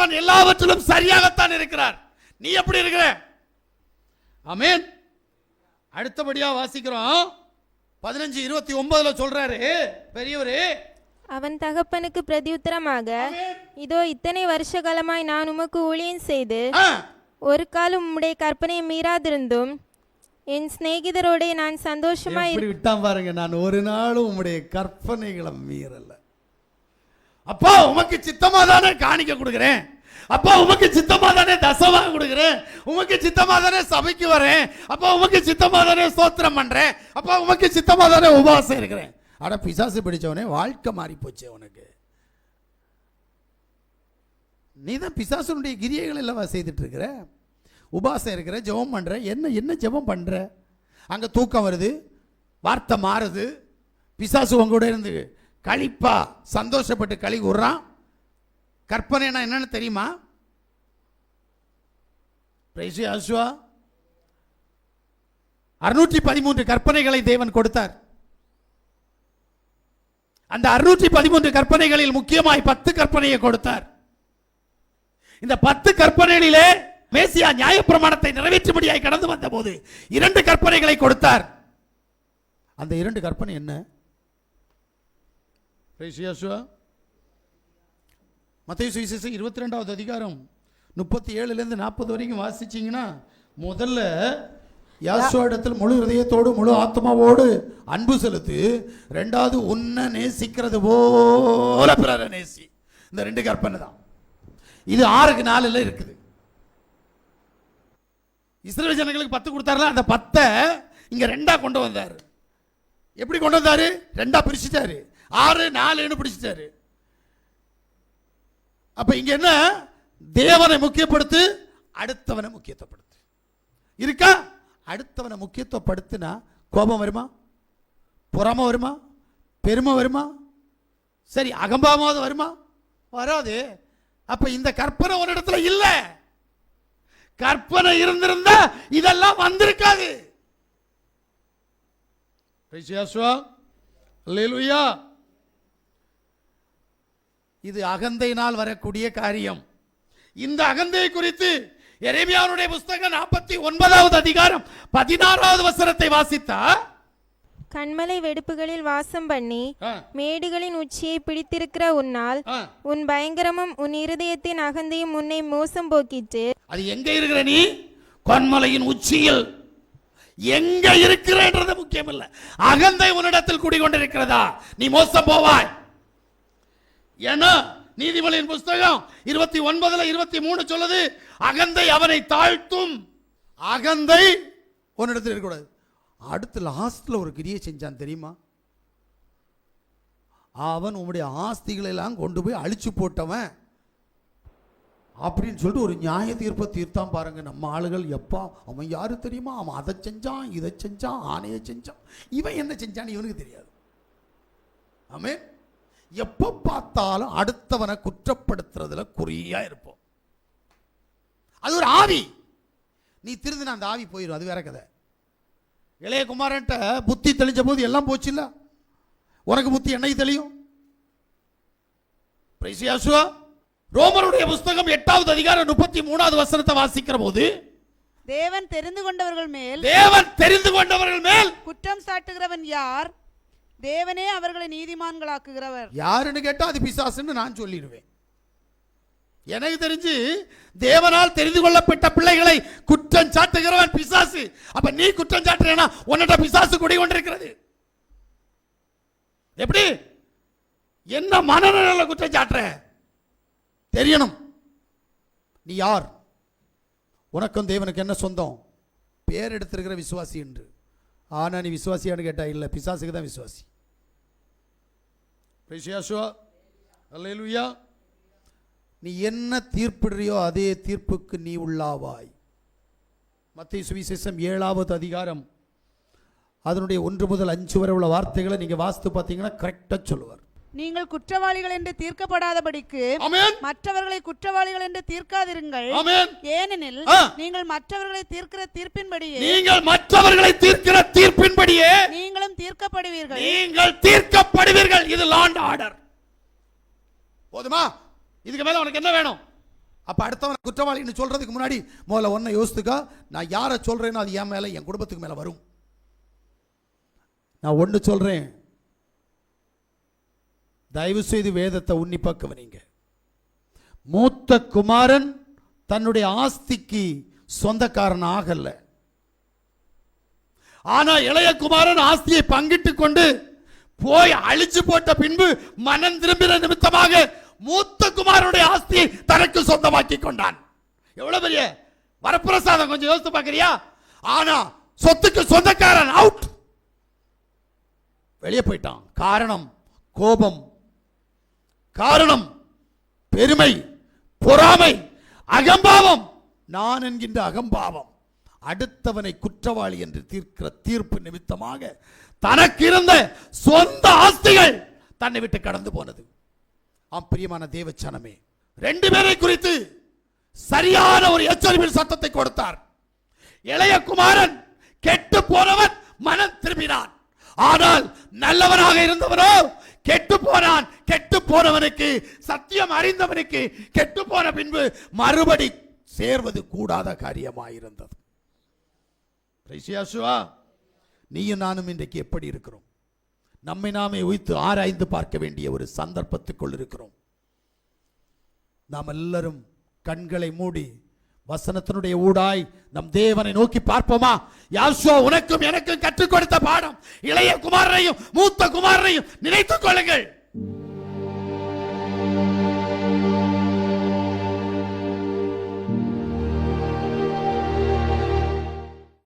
தேவன் எல்லாவற்றிலும் சரியாகத்தான் இருக்கிறார். நீ எப்படி இருக்கிற? ஆமென். அடுத்தபடியா வாசிக்கிறோம் 15:29 சொல்றாரு பெரியவரே, அவன் தகப்பனுக்கு பிரதியுத்தரமாக, இதோ இத்தனை வருஷ காலமாய் நான் உமக்கு ஊழியம் செய்து ஒரு காலம் உம்முடைய கற்பனையை மீறாதிருந்தும் என் சிநேகிதரோட நான் சந்தோஷமாய் விட்டான் பாருங்க. நான் ஒரு நாளும் உம்முடைய கற்பனைகளை மீறல. அப்பா உமக்கு சித்தமா தானே காணிக்க கொடுக்கிறேன், அப்பா உமக்கு சித்தமா தானே தசமாக கொடுக்கிறேன், உமக்கு சித்தமா தானே சபைக்கு வரேன், அப்பா உமக்கு சித்தமா தானே ஸ்தோத்திரம் பண்றேன், அப்பா உமக்கு சித்தமா தானே உபவாசம் இருக்கிறேன். அட பிசாசு பிடிச்சவனே, வாழ்க்கை மாறி போச்சு உனக்கு. நீ தான் பிசாசுடைய கிரியைகள் எல்லாம் செய்துட்டு இருக்கிற. உபவாசம் இருக்கிற, ஜெபம் பண்ற. என்ன ஜெபம் பண்ற? அங்க தூக்கம் வருது, வார்த்தை மாறுது, பிசாசு உங்க இருந்து களிப்பா சந்தோஷப்பட்டு களி கூறான். கற்பனைனா என்னன்னு தெரியுமா? 613 கற்பனைகளை தேவன் கொடுத்தார். அந்த 613 கற்பனைகளில் முக்கியமாய் 10 கற்பனையை கொடுத்தார். இந்த 10 கற்பனைகளிலே மேசியா நியாயப்பிரமாணத்தை நிறைவேற்றும்படியாய் கடந்து வந்த போது 2 கற்பனைகளை கொடுத்தார். அந்த 2 கற்பனை என்ன? மத்தேயு சுவிசேஷம் 22வது அதிகாரம் 37 40 வரைக்கும் வாசிச்சீங்கன்னா, முதல்ல யாசுவாவிடத்தில் முழு இதயத்தோடு முழு ஆத்மாவோடு அன்பு செலுத்து. 2வது உன்னை நேசிக்கிறது போல பிறரை நேசி. இந்த 2 கற்பனை தான். இது 6:4 இருக்குது. இஸ்ரவேல் ஜனங்களுக்கு 10 கொடுத்தாருல, அந்த 10 இங்க 2 கொண்டு வந்தாரு. எப்படி கொண்டு வந்தாரு? 2 பிரிச்சுட்டாரு. 6:4 பிடிச்சிட்டாரு. அப்ப இங்க என்ன? தேவனை முக்கியப்படுத்து, அடுத்தவனை முக்கியத்துவப்படுத்து. இருக்கா? அடுத்தவனை முக்கியத்துவப்படுத்தினா கோபம் வருமா? பொறாமை வருமா? பெருமை வருமா? சரி, அகம்பாமாவது வருமா? வராது. அப்ப இந்த கற்பனை ஒரு இடத்துல இல்ல. கற்பனை இருந்திருந்தா இதெல்லாம் வந்திருக்காது. இது அகந்தையினால் வரக்கூடிய காரியம். இந்த அகந்தை குறித்து எரேமியாவுடைய புத்தகம் 49வது அதிகாரம் 16வது வசனத்தை வாசித்தா, கண்மலை வெடுப்புகளில் வாசம் பண்ணி மேடுகளின் உச்சியை பிடித்திருக்கிற உன்னால் உன் பயங்கரமும் உன் இருதயத்தின் அகந்தையும் உன்னை மோசம் போக்கிட்டு. அது எங்க இருக்கிற? நீ கண்மலையின் உச்சியில் எங்க இருக்கிறது முக்கியம் இல்ல. அகந்தை உன்னிடத்தில் குடிகொண்டிருக்கிறதா, நீ மோசம் போவாய். ஏன்னா நீதிமொழியின் புஸ்தகம் 29:23 சொல்லுது, அகந்தை அவனை தாழ்த்தும். அகந்தை உன்னிடத்தில் இருக்கக்கூடாது. அடுத்து லாஸ்ட்ல ஒரு கிரியை செஞ்சான் தெரியுமா? அவன் உன்னுடைய ஆஸ்திகளை எல்லாம் கொண்டு போய் அழிச்சு போட்டவன் அப்படின்னு சொல்லிட்டு ஒரு நியாய தீர்ப்பை தீர்த்தான் பாருங்க. நம்ம ஆளுகள் எப்பா அவன் யாரு தெரியுமா? அவன் அதை செஞ்சான், இதை செஞ்சான், ஆணையை செஞ்சான், இவன் என்ன செஞ்சான்னு இவனுக்கு தெரியாது. ஆமென். எப்ப பார்த்தாலும் அடுத்தவனை குற்றப்படுத்துறதுல குறியா இருப்போம். அது ஒரு ஆவி. நீ திருந்தின அந்த ஆவி போயிடும், அது வேற கதை. இளைய குமாரன்ட்ட புத்தி தெளிஞ்ச போது எல்லாம் போச்சு இல்ல. உனக்கு புத்தி என்னைக்கு தெளியும்? ரோமருடைய புஸ்தகம் 8வது அதிகாரம் 33வது வசனத்தை வாசிக்கிற போது, தேவன் தெரிந்து கொண்டவர்கள் மேல் குற்றம் சாட்டுகிறவன் யார்? தேவனே அவர்களை நீதிமான்களாக்குகிறவர். யாருன்னு கேட்டா அது பிசாசுன்னு நான் சொல்லிடுவேன். எனக்கு தெரிஞ்சு தேவனால் தெரிந்து கொள்ளப்பட்ட பிள்ளைகளை குற்றம் சாட்டுகிறவன் பிசாசு. அப்ப நீ குற்றம் சாட்டுறேனா உன்னிட்ட பிசாசு குடிகொண்டிருக்கிறது. எப்படி? என்ன மனநல குற்றம் சாட்டுற தெரியணும். நீ யார்? உனக்கும் தேவனுக்கு என்ன சொந்தம்? பேர் எடுத்திருக்கிற விசுவாசி என்று. ஆனா நீ விசுவாசியான்னு கேட்டா இல்ல, பிசாசுக்கு தான் விசுவாசி. அல்லேலூயா. நீ என்ன தீர்ப்பிடுறியோ அதே தீர்ப்புக்கு நீ உள்ளாவாய். மத்தேயு சுவிசேஷம் 7வது அதிகாரம் அதனுடைய 1 முதல் 5 வரை உள்ள வார்த்தைகளை நீங்க வாசித்து பார்த்தீங்கன்னா கரெக்டா சொல்லுவார். நீங்கள் குற்றவாளிகள் என்று தீர்க்கப்படாதபடிக்கு மற்றவர்களை குற்றவாளிகள் என்று தீர்க்காதிருங்கள். ஏனெனில் நீங்கள் மற்றவர்களை தீர்க்கிற தீர்ப்பின்படியே நீங்களும் தீர்க்கப்படுவீர்கள். இது லாண்ட் ஆர்டர். போதுமா? இதுக்கு மேல உனக்கு என்ன வேணும்? அப்ப அடுத்தவன் குற்றவாளின்னு சொல்றதுக்கு முன்னாடி முதல்ல ஒன்றை யோசித்துக்கா, நான் யாரை சொல்றேனோ அது என் மேல என் குடும்பத்துக்கு மேல வரும். நான் ஒன்று சொல்றேன், தயவு செய்து வேதத்தை உன்னிப்பாக கவனிங்க. மூத்த குமாரன் தன்னுடைய ஆஸ்திக்கு சொந்தக்காரன் ஆகல. ஆனா இளைய குமாரன் ஆஸ்தியை பங்கிட்டு கொண்டு போய் அழிச்சு போட்ட பின்பு மனம் திரும்பின நிமித்தமாக மூத்த குமாரனுடைய ஆஸ்தியை தனக்கு சொந்தமாக்கி கொண்டான். எவ்வளவு பெரிய வரப்பிரசாதம், கொஞ்சம் யோசித்து பார்க்கறியா? ஆனா சொத்துக்கு சொந்தக்காரன் அவுட், வெளியே போயிட்டான். காரணம் கோபம், காரணம் பெருமை, பொறாமை, அகம்பாவம். நான் என்கின்ற அகம்பாவம் அடுத்தவனை குற்றவாளி என்று தீர்க்கிற தீர்ப்பு நிமித்தமாக தனக்கு இருந்த சொந்த ஆஸ்திகள் தன்னை விட்டு கடந்து போனது. பிரியமான தேவச்சனமே, ரெண்டு பேரை குறித்து சரியான ஒரு எச்சரிப்பின் சத்தத்தை கொடுத்தார். இளைய குமாரன் கெட்டு போனவன் மனம் திரும்பினான். ஆனால் நல்லவனாக இருந்தவனோ கெட்டு போனான். கெட்டு போனவனுக்கு, சத்தியம் அறிந்தவனுக்கு கெட்டு போன பின்பு மறுபடி சேர்வது கூடாத காரியமாயிருந்தது. நீயும் நானும் இன்றைக்கு எப்படி இருக்கிறோம்? நம்மை நாமே உய்த்து ஆராய்ந்து பார்க்க வேண்டிய ஒரு சந்தர்ப்பத்துக்குள் இருக்கிறோம். நாம் எல்லாரும் கண்களை மூடி வசனத்தினுடைய ஊடாய் நம் தேவனை நோக்கி பார்ப்போமா? யாசுவா உனக்கும் எனக்கும் கற்றுக் கொடுத்த பாடம், இளைய குமாரனையும் மூத்த குமாரனையும் நினைத்துக் கொள்ளுங்கள்.